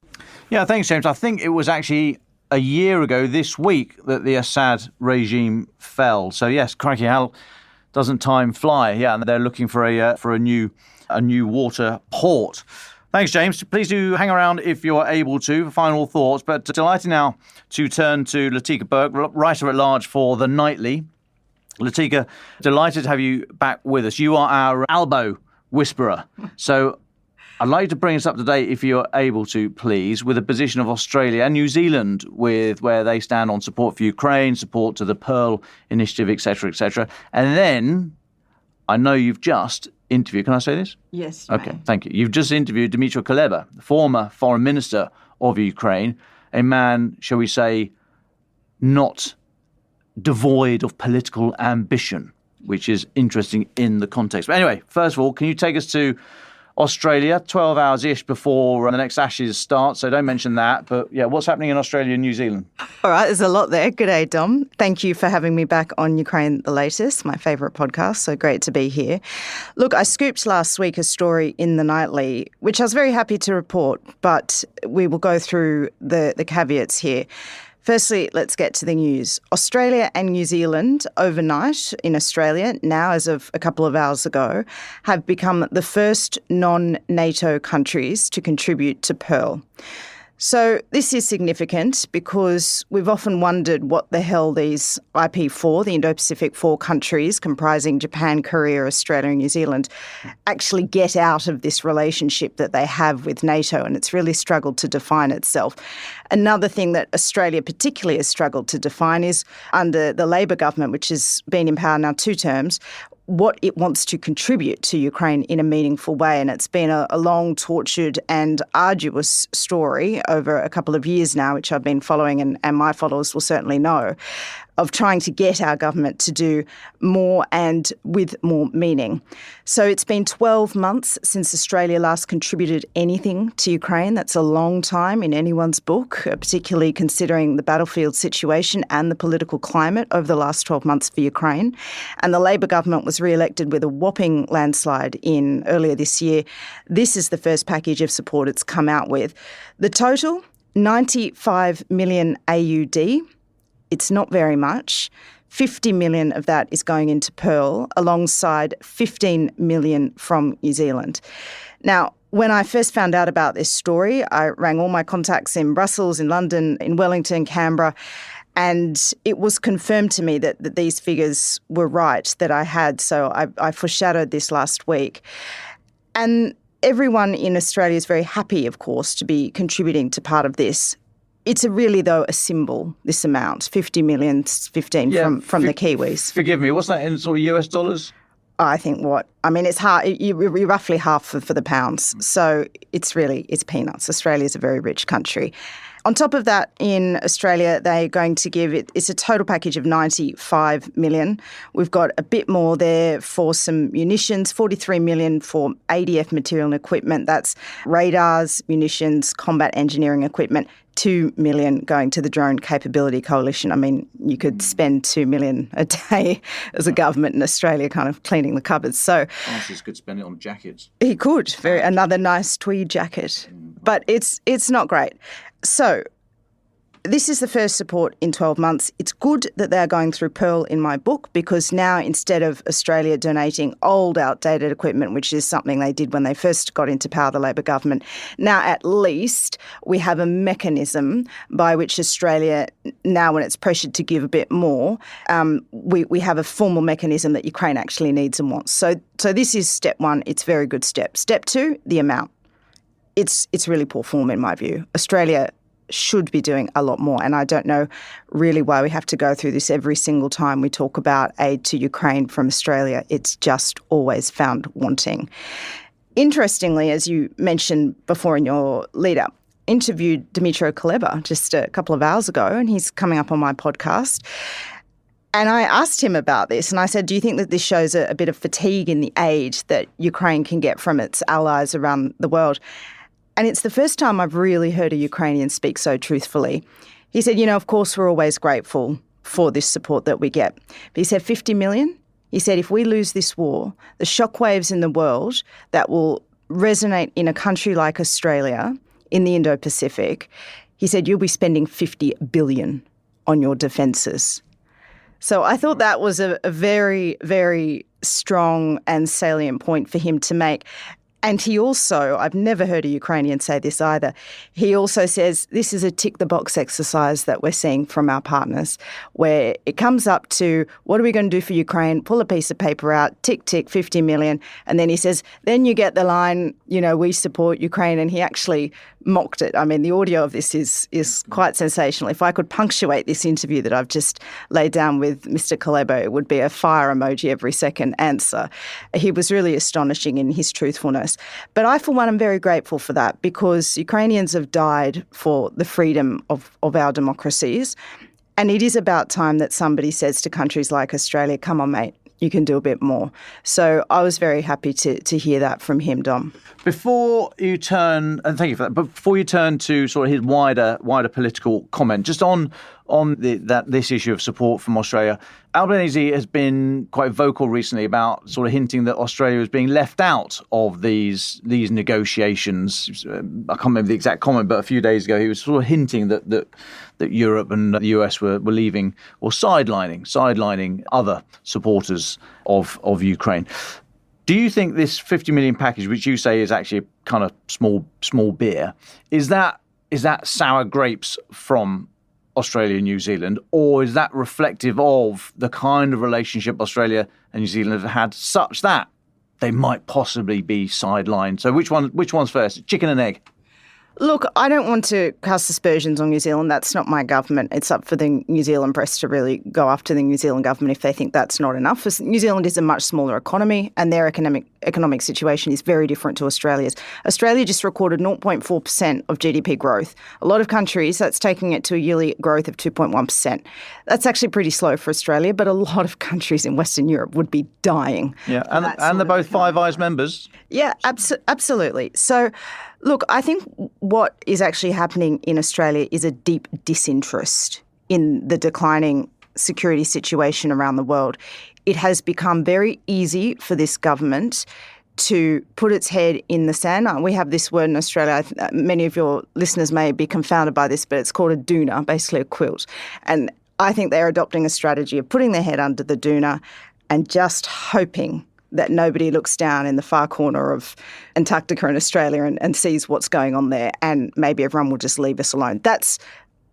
Yeah, thanks, James. I think it was actually a year ago this week that the Assad regime fell. So yes, crikey, how doesn't time fly? Yeah, and they're looking for a new water port. Thanks, James. Please do hang around if you're able to for final thoughts. But delighted now to turn to Latika Burke, writer at large for The Nightly. Latika, delighted to have you back with us. You are our Albo whisperer. So I'd like you to bring us up to date, if you're able to, please, with the position of Australia and New Zealand, with where they stand on support for Ukraine, support to the Pearl Initiative, etc., etc. And then I know you've just interviewed, can I say this? Yes. Okay, thank you. You've just interviewed Dmytro Kuleba, the former foreign minister of Ukraine, a man, shall we say, not devoid of political ambition, which is interesting in the context. But anyway, first of all, can you take us to Australia, 12 hours-ish before the next Ashes start, so don't mention that. But yeah, what's happening in Australia and New Zealand? All right, there's a lot there. Good day, Dom. Thank you for having me back on Ukraine The Latest, my favourite podcast, so great to be here. Look, I scooped last week a story in The Nightly, which I was very happy to report, but we will go through the caveats here. Firstly, let's get to the news. Australia and New Zealand overnight in Australia, now as of a couple of hours ago, have become the first non-NATO countries to contribute to Pearl. So this is significant because we've often wondered what the hell these IP4, the Indo-Pacific 4 countries comprising Japan, Korea, Australia and New Zealand, actually get out of this relationship that they have with NATO, and it's really struggled to define itself. Another thing that Australia particularly has struggled to define is under the Labor government, which has been in power now 2 terms, what it wants to contribute to Ukraine in a meaningful way. And it's been a long, tortured and arduous story over a couple of years now, which I've been following, and my followers will certainly know, of trying to get our government to do more and with more meaning. So it's been 12 months since Australia last contributed anything to Ukraine. That's a long time in anyone's book, particularly considering the battlefield situation and the political climate over the last 12 months for Ukraine. And the Labor government was re-elected with a whopping landslide earlier this year. This is the first package of support it's come out with. The total, 95 million AUD. It's not very much. 50 million of that is going into Pearl, alongside 15 million from New Zealand. Now, when I first found out about this story, I rang all my contacts in Brussels, in London, in Wellington, Canberra, and it was confirmed to me that these figures were right that I had. So I foreshadowed this last week. And everyone in Australia is very happy, of course, to be contributing to part of this. It's really, though, a symbol, this amount, 50 million, 15 from the Kiwis. Forgive me, what's that in sort of US dollars? I think it's you're roughly half for the pounds. So it's peanuts. Australia is a very rich country. On top of that, in Australia, they're going to give it's a total package of 95 million. We've got a bit more there for some munitions, 43 million for ADF material and equipment. That's radars, munitions, combat engineering equipment. 2 million going to the Drone Capability Coalition. I mean, you could spend 2 million a day as a government in Australia kind of cleaning the cupboards. So Francis could spend it on jackets. He could. Another nice tweed jacket. But it's not great. So this is the first support in 12 months. It's good that they're going through Pearl in my book, because now instead of Australia donating old, outdated equipment, which is something they did when they first got into power, the Labor government, now at least we have a mechanism by which Australia, now when it's pressured to give a bit more, we have a formal mechanism that Ukraine actually needs and wants. So this is step one. It's a very good step. Step two, the amount. It's really poor form in my view. Australia should be doing a lot more. And I don't know really why we have to go through this every single time we talk about aid to Ukraine from Australia. It's just always found wanting. Interestingly, as you mentioned before in your lead-up, interviewed Dmytro Kuleba just a couple of hours ago, and he's coming up on my podcast. And I asked him about this, and I said, do you think that this shows a bit of fatigue in the aid that Ukraine can get from its allies around the world? And it's the first time I've really heard a Ukrainian speak so truthfully. He said, of course, we're always grateful for this support that we get. But he said 50 million. He said, if we lose this war, the shockwaves in the world that will resonate in a country like Australia, in the Indo-Pacific, he said, you'll be spending 50 billion on your defences. So I thought that was a very, very strong and salient point for him to make. And he also, I've never heard a Ukrainian say this either, he also says this is a tick-the-box exercise that we're seeing from our partners, where it comes up to what are we going to do for Ukraine, pull a piece of paper out, tick, tick, 50 million, and then he says, then you get the line, we support Ukraine, and he actually mocked it. I mean, the audio of this is quite sensational. If I could punctuate this interview that I've just laid down with Mr. Kuleba, it would be a fire emoji every second answer. He was really astonishing in his truthfulness. But I, for one, am very grateful for that, because Ukrainians have died for the freedom of our democracies. And it is about time that somebody says to countries like Australia, come on, mate, you can do a bit more. So I was very happy to hear that from him, Dom. Before you turn, and thank you for that, but before you turn to sort of his wider political comment, just on this issue of support from Australia, Albanese has been quite vocal recently about sort of hinting that Australia is being left out of these negotiations. I can't remember the exact comment, but a few days ago he was sort of hinting that Europe and the US were leaving or sidelining other supporters of Ukraine. Do you think this 50 million package, which you say is actually kind of small beer, is that sour grapes from Australia and New Zealand, or is that reflective of the kind of relationship Australia and New Zealand have had, such that they might possibly be sidelined? So which one's first, chicken and egg? Look, I don't want to cast aspersions on New Zealand. That's not my government. It's up for the New Zealand press to really go after the New Zealand government if they think that's not enough. New Zealand is a much smaller economy, and their economic situation is very different to Australia's. Australia just recorded 0.4% of GDP growth. A lot of countries, that's taking it to a yearly growth of 2.1%. That's actually pretty slow for Australia, but a lot of countries in Western Europe would be dying. Yeah, and they're both Five Eyes members. Yeah, absolutely. So, look, I think what is actually happening in Australia is a deep disinterest in the declining security situation around the world. It has become very easy for this government to put its head in the sand. We have this word in Australia. Many of your listeners may be confounded by this, but it's called a doona, basically a quilt. And I think they're adopting a strategy of putting their head under the doona and just hoping that nobody looks down in the far corner of Antarctica in Australia and sees what's going on there, and maybe everyone will just leave us alone. That's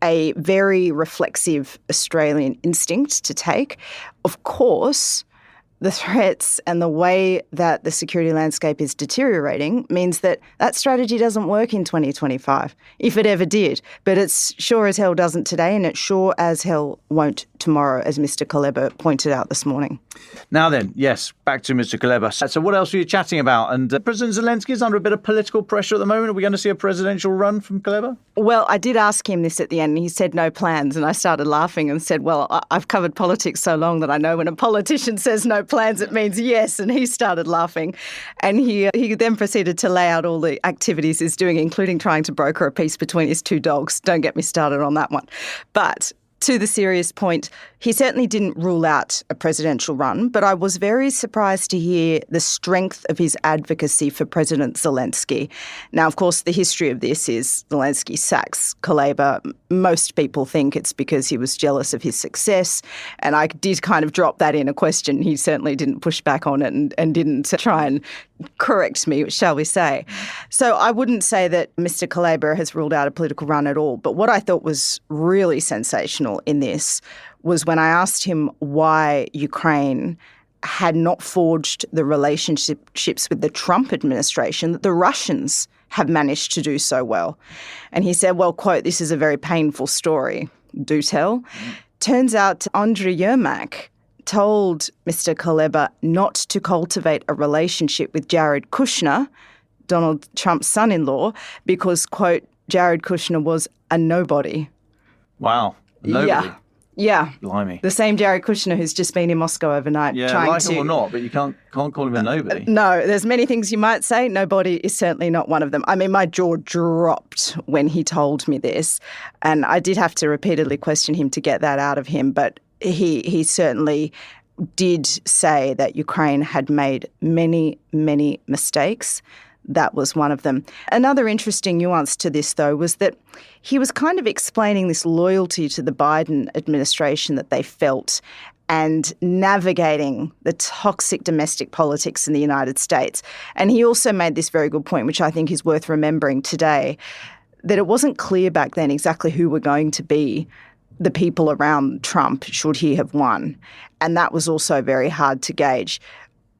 a very reflexive Australian instinct to take. Of course, the threats and the way that the security landscape is deteriorating means that that strategy doesn't work in 2025, if it ever did. But it's sure as hell doesn't today, and it sure as hell won't tomorrow, as Mr. Kuleba pointed out this morning. Now then, yes, back to Mr. Kuleba. So what else were you chatting about? And President Zelensky is under a bit of political pressure at the moment. Are we going to see a presidential run from Kuleba? Well, I did ask him this at the end, and he said no plans. And I started laughing and said, well, I've covered politics so long that I know when a politician says no plans, it means yes. And he started laughing. And he then proceeded to lay out all the activities he's doing, including trying to broker a peace between his two dogs. Don't get me started on that one. But to the serious point, he certainly didn't rule out a presidential run, but I was very surprised to hear the strength of his advocacy for President Zelensky. Now, of course, the history of this is Zelensky sacks Kuleba. Most people think it's because he was jealous of his success, and I did kind of drop that in a question. He certainly didn't push back on it and didn't try and correct me, shall we say. So I wouldn't say that Mr. Kuleba has ruled out a political run at all, but what I thought was really sensational in this was when I asked him why Ukraine had not forged the relationships with the Trump administration that the Russians have managed to do so well. And he said, well, quote, this is a very painful story. Do tell. Turns out Andriy Yermak told Mr. Kuleba not to cultivate a relationship with Jared Kushner, Donald Trump's son-in-law, because, quote, Jared Kushner was a nobody. Wow. Nobody. Yeah. Blimey. The same Jared Kushner who's just been in Moscow overnight trying like to... him or not, but you can't call him a nobody. No, there's many things you might say. Nobody is certainly not one of them. I mean, my jaw dropped when he told me this, and I did have to repeatedly question him to get that out of him, but he certainly did say that Ukraine had made many, many mistakes. That was one of them. Another interesting nuance to this, though, was that he was kind of explaining this loyalty to the Biden administration that they felt and navigating the toxic domestic politics in the United States. And he also made this very good point, which I think is worth remembering today, that it wasn't clear back then exactly who were going to be the people around Trump should he have won. And that was also very hard to gauge.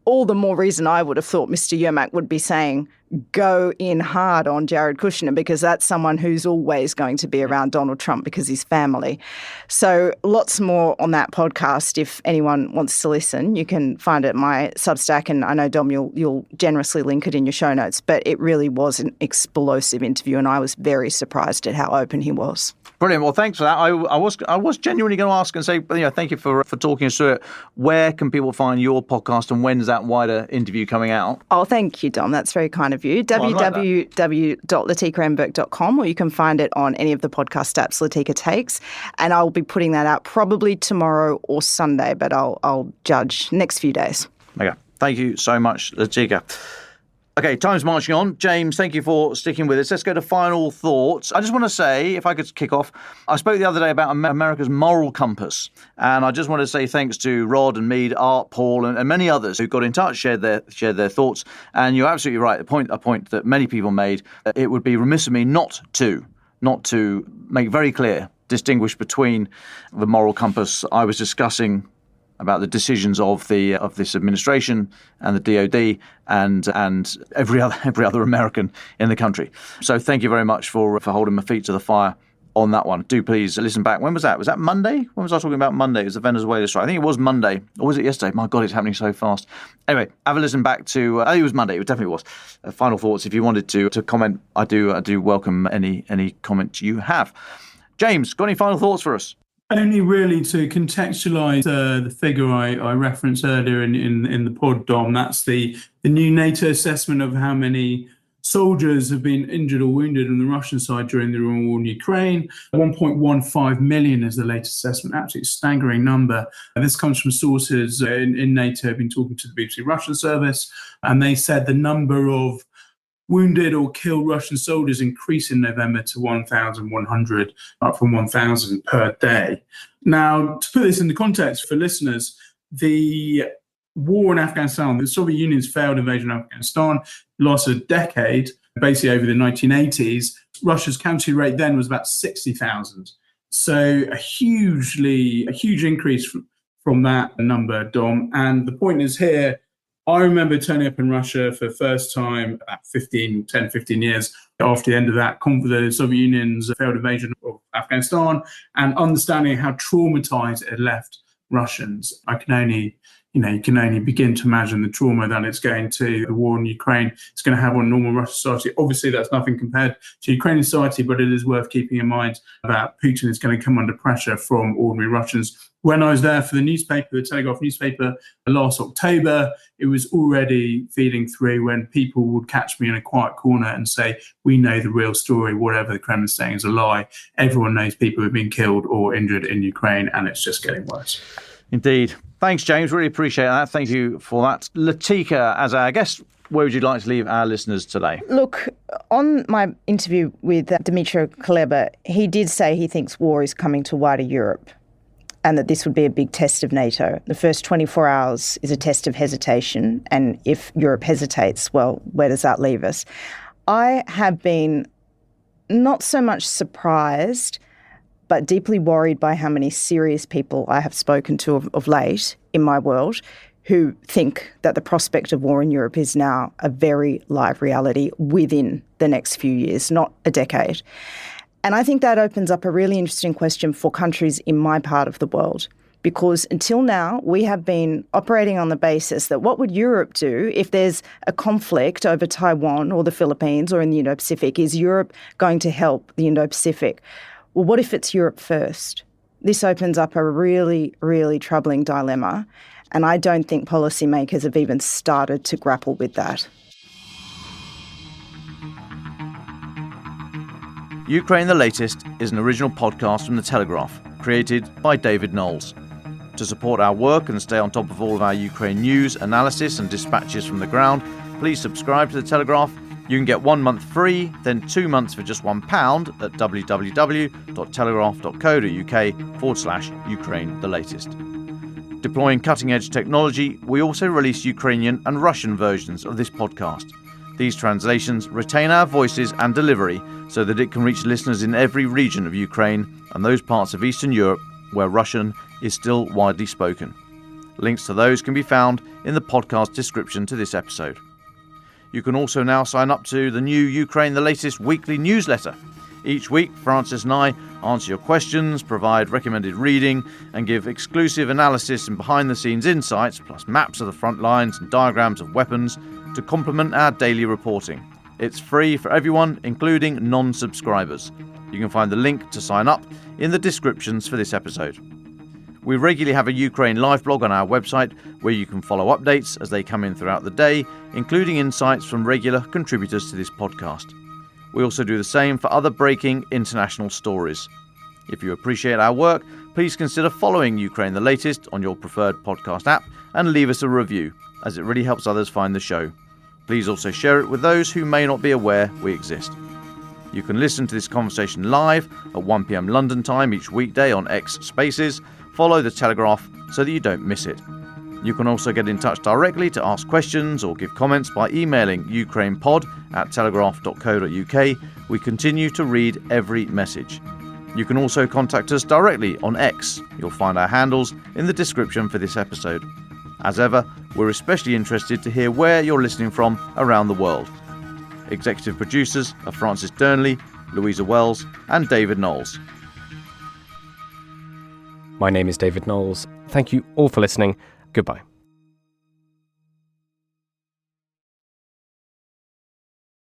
All the more reason I would have thought Mr. Yermak would be saying, go in hard on Jared Kushner, because that's someone who's always going to be around Donald Trump because he's family. So lots more on that podcast. If anyone wants to listen, you can find it at my Substack, and I know, Dom, you'll generously link it in your show notes. But it really was an explosive interview, and I was very surprised at how open he was. Brilliant. Well, thanks for that. I was genuinely going to ask and say, thank you for talking us through it. Where can people find your podcast, and when's that wider interview coming out? Oh, thank you, Dom. That's very kind of you. www.latikarenberg.com, or you can find it on any of the podcast apps Latika takes. And I'll be putting that out probably tomorrow or Sunday, but I'll judge next few days. Okay. Thank you so much, Latika. Okay, time's marching on. James, thank you for sticking with us. Let's go to final thoughts. I just want to say, if I could kick off, I spoke the other day about America's moral compass. And I just want to say thanks to Rod and Mead, Art, Paul, and many others who got in touch, shared their thoughts. And you're absolutely right. A point that many people made, it would be remiss of me not to make very clear, distinguish between the moral compass I was discussing about the decisions of this administration and the DOD and every other American in the country. So thank you very much for holding my feet to the fire on that one. Do please listen back. When was that? Was that Monday? When was I talking about Monday? It was the Venezuela strike. I think it was Monday. Or was it yesterday? My God, it's happening so fast. Anyway, have a listen back to, I think it was Monday. It definitely was. Final thoughts. If you wanted to comment, I do welcome any comment you have. James, got any final thoughts for us? Only really to contextualise the figure I referenced earlier in the pod, Dom. That's the new NATO assessment of how many soldiers have been injured or wounded on the Russian side during the war in Ukraine. 1.15 million is the latest assessment, absolutely staggering number. And this comes from sources in NATO. I've been talking to the BBC Russian service, and they said the number of wounded or killed Russian soldiers increased in November to 1,100, up from 1,000 per day. Now, to put this into context for listeners, the war in Afghanistan, the Soviet Union's failed invasion of Afghanistan, lasted a decade, basically over the 1980s. Russia's casualty rate then was about 60,000. So a huge increase from from that number, Dom. And the point is here, I remember turning up in Russia for the first time about 10, 15 years after the end of the Soviet Union's failed invasion of Afghanistan, and understanding how traumatized it had left Russians. You can only begin to imagine the trauma that it's going to, the war in Ukraine, it's going to have on normal Russian society. Obviously, that's nothing compared to Ukrainian society, but it is worth keeping in mind that Putin is going to come under pressure from ordinary Russians. When I was there for the newspaper, the Telegraph newspaper, last October, it was already feeding through when people would catch me in a quiet corner and say, we know the real story, whatever the Kremlin's saying is a lie. Everyone knows people have been killed or injured in Ukraine, and it's just getting worse. Indeed. Thanks, James. Really appreciate that. Thank you for that. Latika, as our guest, where would you like to leave our listeners today? Look, on my interview with Dmytro Kuleba, he did say he thinks war is coming to wider Europe and that this would be a big test of NATO. The first 24 hours is a test of hesitation, and if Europe hesitates, well, where does that leave us? I have been not so much surprised, but deeply worried by how many serious people I have spoken to of late in my world who think that the prospect of war in Europe is now a very live reality within the next few years, not a decade. And I think that opens up a really interesting question for countries in my part of the world, because until now we have been operating on the basis that what would Europe do if there's a conflict over Taiwan or the Philippines or in the Indo-Pacific? Is Europe going to help the Indo-Pacific? Well, what if it's Europe first? This opens up a really, really troubling dilemma, and I don't think policymakers have even started to grapple with that. Ukraine the Latest is an original podcast from The Telegraph, created by David Nicholls. To support our work and stay on top of all of our Ukraine news, analysis and dispatches from the ground, please subscribe to The Telegraph. You can get 1 month free, then 2 months for just £1 at www.telegraph.co.uk/Ukraine the Latest. Deploying cutting-edge technology, we also release Ukrainian and Russian versions of this podcast. These translations retain our voices and delivery so that it can reach listeners in every region of Ukraine and those parts of Eastern Europe where Russian is still widely spoken. Links to those can be found in the podcast description to this episode. You can also now sign up to the new Ukraine the Latest weekly newsletter. Each week, Francis and I answer your questions, provide recommended reading, and give exclusive analysis and behind-the-scenes insights, plus maps of the front lines and diagrams of weapons, to complement our daily reporting. It's free for everyone, including non-subscribers. You can find the link to sign up in the descriptions for this episode. We regularly have a Ukraine live blog on our website where you can follow updates as they come in throughout the day, including insights from regular contributors to this podcast. We also do the same for other breaking international stories. If you appreciate our work, please consider following Ukraine the Latest on your preferred podcast app and leave us a review, as it really helps others find the show. Please also share it with those who may not be aware we exist. You can listen to this conversation live at 1 p.m. London time each weekday on X Spaces. Follow The Telegraph so that you don't miss it. You can also get in touch directly to ask questions or give comments by emailing ukrainepod@telegraph.co.uk. We continue to read every message. You can also contact us directly on X. You'll find our handles in the description for this episode. As ever, we're especially interested to hear where you're listening from around the world. Executive producers are Francis Durnley, Louisa Wells and David Nicholls. My name is David Nicholls. Thank you all for listening. Goodbye.